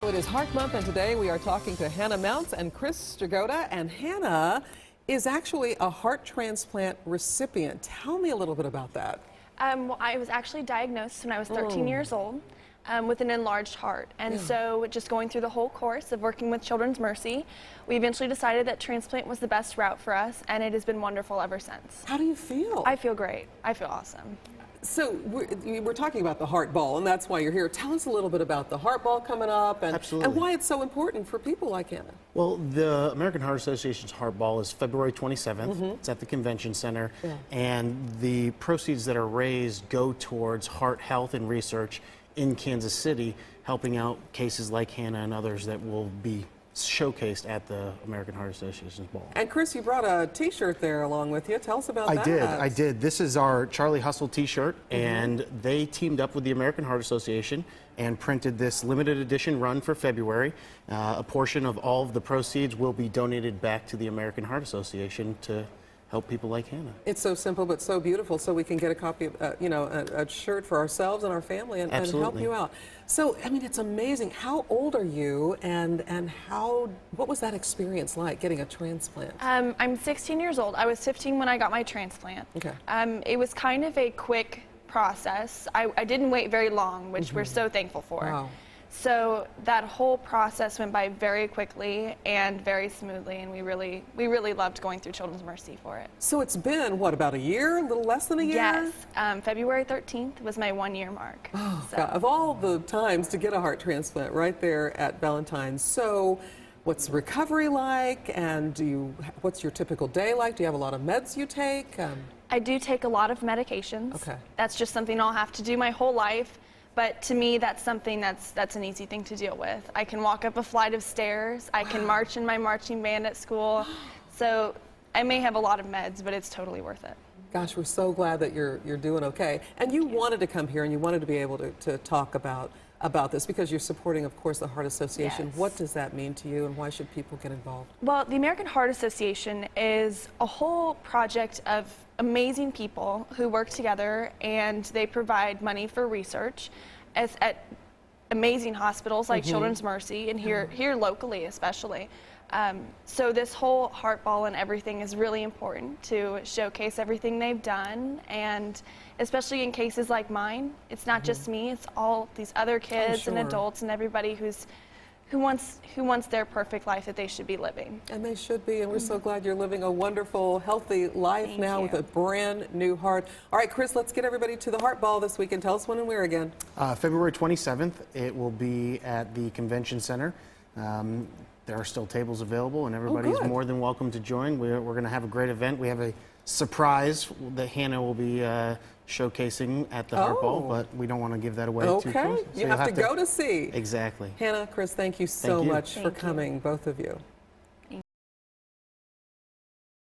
It is Heart Month, and today we are talking to Hannah Mounts and Chris Strigota. And Hannah is actually a heart transplant recipient. Tell me a little bit about that. Well, I was actually diagnosed when I was 13 years old with an enlarged heart. And so just going through the whole course of working with Children's Mercy, we eventually decided that transplant was the best route for us, and it has been wonderful ever since. How do you feel? I feel great. I feel awesome. So we're talking about the Heart Ball, and that's why you're here. Tell us a little bit about the Heart Ball coming up and why it's so important for people like Hannah. Well, the American Heart Association's Heart Ball is February 27th. It's at the Convention Center, and the proceeds that are raised go towards heart health and research in Kansas City, helping out cases like Hannah and others that will be showcased at the American Heart Association's ball. And Chris, you brought a t-shirt there along with you. Tell us about that. I did. This is our Charlie Hustle t-shirt, and they teamed up with the American Heart Association and printed this limited edition run for February. A portion of all of the proceeds will be donated back to the American Heart Association to help people like Hannah. It's so simple but so beautiful, so we can get a copy of, a shirt for ourselves and our family and help you out. So, I mean, it's amazing. How old are you, and what was that experience like, getting a transplant? I'm 16 years old. I was 15 when I got my transplant. Okay. It was kind of a quick process. I didn't wait very long, which we're so thankful for. Wow. So that whole process went by very quickly and very smoothly, and we really loved going through Children's Mercy for it. So it's been, what, about a year? A little less than a year? Yes. February 13th was my 1-year mark. Oh, so. God. Of all the times to get a heart transplant, right there at Valentine's. So what's recovery like, and what's your typical day like? Do you have a lot of meds you take? I do take a lot of medications. Okay. That's just something I'll have to do my whole life. But to me, that's something that's an easy thing to deal with. I can walk up a flight of stairs. I can march in my marching band at school. So I may have a lot of meds, but it's totally worth it. Gosh, we're so glad that you're doing okay. And you wanted to come here, and you wanted to be able to talk about this because you're supporting, of course, the Heart Association. Yes. What does that mean to you, and why should people get involved? Well, the American Heart Association is a whole project of amazing people who work together, and they provide money for research at amazing hospitals like Children's Mercy, and here locally especially. So this whole Heart Ball and everything is really important to showcase everything they've done, and especially in cases like mine, it's not just me, it's all these other kids and adults and everybody who wants their perfect life that they should be living. And they should be, and we're so glad you're living a wonderful, healthy life now with a brand new heart. All right, Chris, let's get everybody to the Heart Ball this weekend. Tell us when and where again. February 27th, it will be at the Convention Center. There are still tables available, and everybody's more than welcome to join. We're going to have a great event. We have a surprise that Hannah will be showcasing at the Heart Ball, but we don't want to give that away too close. So you have to go to see. Exactly. Hannah, Chris, thank you so much for coming, both of you.